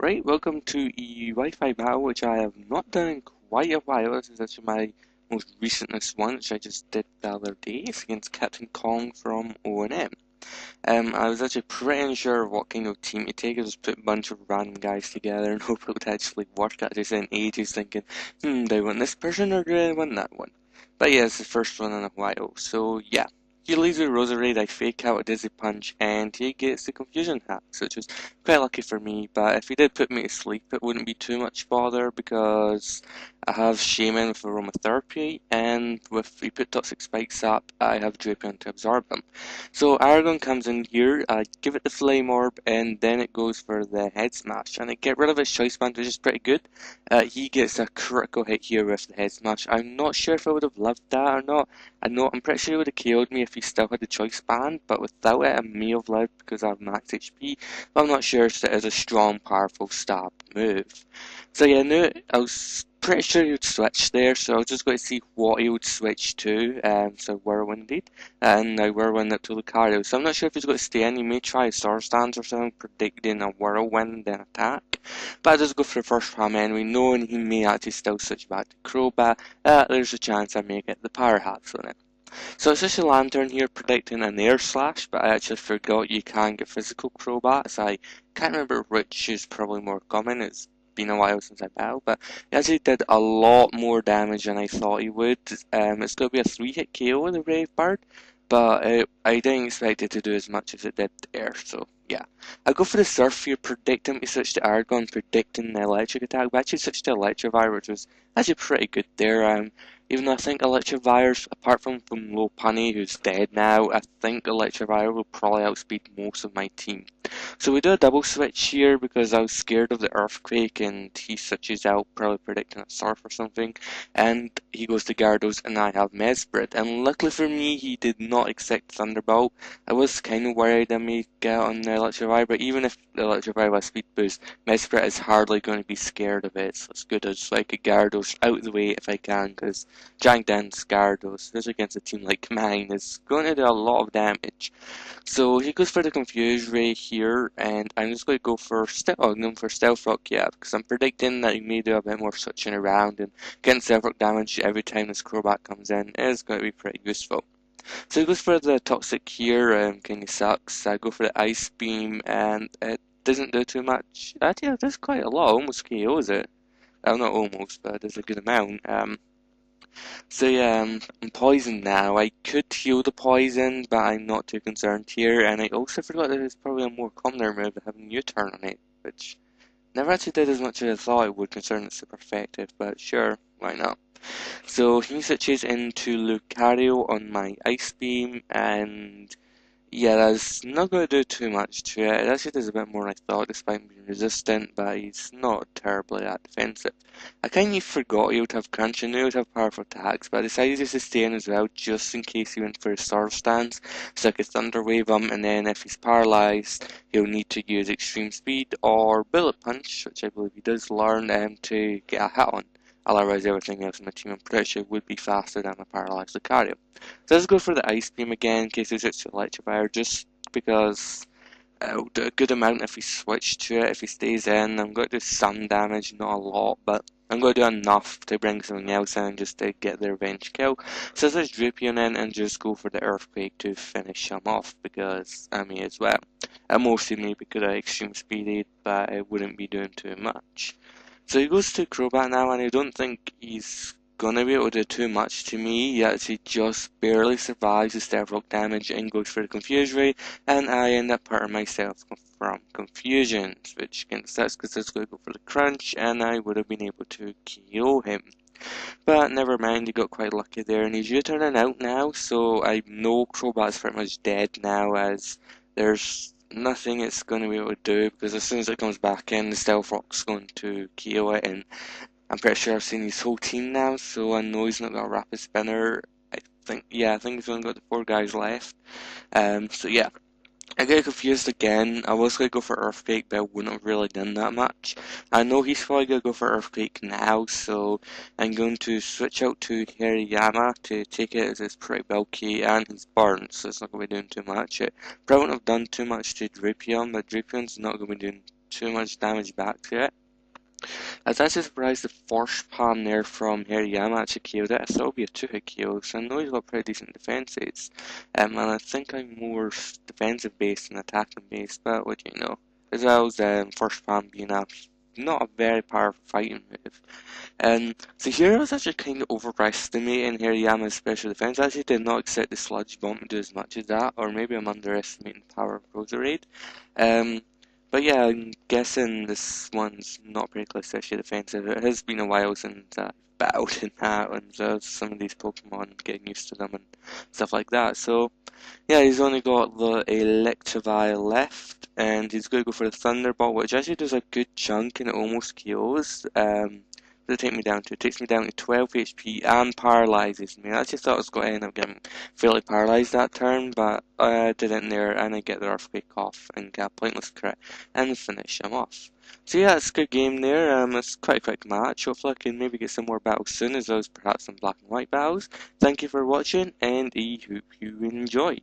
Right, welcome to a Wi-Fi battle, which I have not done in quite a while. This is actually my most recentest one, which I just did the other day. It's against Captain Kong from ONM. I was actually pretty unsure of what kind of team to take. I just put a bunch of random guys together and hope it would actually work. I just spent ages thinking, do I want this person or do I want that one? But yeah, it's the first one in a while, so yeah. He leaves with Roserade, I fake out a Dizzy Punch, and he gets the Confusion Hacks, which was quite lucky for me, but if he did put me to sleep, it wouldn't be too much bother, because I have Shaman with Aromatherapy, and if he put Toxic Spikes up, I have Drapion to absorb them. So Aragon comes in here, I give it the Flame Orb, and then it goes for the Head Smash, and I get rid of his Choice Band, which is pretty good. He gets a critical hit here with the Head Smash. I'm not sure if I would have loved that or not. I'm pretty sure he would have killed me if he still had the Choice Band, but without it I may have lived because I have max HP. But I'm not sure, so it is a strong, powerful stab move. So yeah, I was pretty sure he would switch there, so I was just going to see what he would switch to. So Whirlwinded, and I Whirlwind it to Lucario. So I'm not sure if he's going to stay in. He may try Sword Stance or something, predicting a Whirlwind then attack. But I just go for the first time anyway, knowing he may actually still switch back to Crobat. There's a chance I may get the Power Hacks on it. So it's just a Lantern here predicting an Air Slash, but I actually forgot you can get physical Crobats. I can't remember which is probably more common. It's been a while since I battled, but he actually did a lot more damage than I thought he would. It's going to be a 3-hit KO with the Brave Bird, but I didn't expect it to do as much as it did there, so yeah. I go for the Surf here, predicting to switch to Argon, predicting the electric attack, but I actually switched to Electivire, which was actually pretty good there. Even though I think Electivire's, apart from Lopunny, who's dead now, I think Electivire will probably outspeed most of my team. So we do a double switch here because I was scared of the Earthquake, and he switches out, probably predicting a Surf or something, and he goes to Gyarados, and I have Mesprit. And luckily for me, he did not accept Thunderbolt. I was kind of worried I may get on the Electivire, but even if the Electivire has Speed Boost, Mesprit is hardly going to be scared of it, so it's good as like a Gyarados out of the way if I can, because Giant Dance Gyarados, especially against a team like mine, is going to do a lot of damage. So he goes for the Confuse Ray here, and I'm just going to go for Stealth Rock, yeah, because I'm predicting that he may do a bit more switching around, and getting Stealth Rock damage every time this Crobat comes in is going to be pretty useful. So he goes for the Toxic here, kinda sucks. I go for the Ice Beam, and it doesn't do too much. Actually, it does quite a lot, almost KOs it. Well, not almost, but it does a good amount. So yeah, I'm poisoned now. I could heal the poison, but I'm not too concerned here. And I also forgot that there's probably a more commoner move that having U-turn on it, which never actually did as much as I thought it would, considering it's super effective. But sure, why not? So he switches into Lucario on my Ice Beam, and yeah, that's not going to do too much to it. It actually does a bit more than I thought, despite being resistant, but he's not terribly that defensive. I kind of forgot he would have Crunch and he would have powerful attacks, but I decided to sustain as well, just in case he went for a Sword Stance, so I could Thunder Wave him, and then if he's paralyzed, he'll need to use Extreme Speed or Bullet Punch, which I believe he does learn, to get a hit on. Otherwise, everything else in my team, I'm pretty sure, would be faster than a paralyzed Lucario. So let's go for the Ice Beam again in case he switches to Electivire, just because it'll do a good amount if he switches to it. If he stays in, I'm going to do some damage, not a lot, but I'm going to do enough to bring something else in just to get the revenge kill. So let's Drapion in and just go for the Earthquake to finish him off, because I may as well. I mostly maybe could have Extreme Speeded, but it wouldn't be doing too much. So he goes to Crobat now, and I don't think he's gonna be able to do too much to me. He actually just barely survives the Stealth Rock damage and goes for the Confuse Ray, and I end up hurting myself from Confusions, which again sucks because I was going to go for the Crunch, and I would have been able to KO him. But never mind, he got quite lucky there, and he's U-turning out now, so I know Crobat's pretty much dead now, as there's nothing it's going to be able to do, because as soon as it comes back in, the Stealth Rock's going to KO it, and I'm pretty sure I've seen his whole team now, so I know he's not got a Rapid Spinner. I think he's only got the 4 guys left. So yeah, I get confused again. I was going to go for Earthquake, but I wouldn't have really done that much. I know he's probably going to go for Earthquake now, so I'm going to switch out to Hariyama to take it, as it's pretty bulky and he's burned, so it's not going to be doing too much. It probably wouldn't have done too much to Drapion, but Drapion's not going to be doing too much damage back to it. I was actually surprised the first palm there from Hariyama actually killed it. I thought it would be a two-hit kill, so I know he's got pretty decent defenses. And I think I'm more defensive based than attacking based, but what do you know? As well as first palm being not a very powerful fighting move. So here I was actually kind of overestimating Hariyama's special defense. I actually did not expect the sludge bomb to do as much as that, or maybe I'm underestimating the power of Roserade. But yeah, I'm guessing this one's not particularly especially defensive. It has been a while since I've battled in that, and some of these Pokemon, getting used to them and stuff like that. So yeah, he's only got the Electivire left, and he's going to go for the Thunderbolt, which actually does a good chunk and it almost kills. What did it take me down to? It takes me down to 12 HP and paralyzes me. I actually thought I was going to end up getting fairly paralysed that turn, but I didn't there, and I get the Earthquake off and get a pointless crit and finish him off. So yeah, it's a good game there. It's quite a quick match. Hopefully I can maybe get some more battles soon, as well as perhaps some black and white battles. Thank you for watching, and I hope you enjoyed.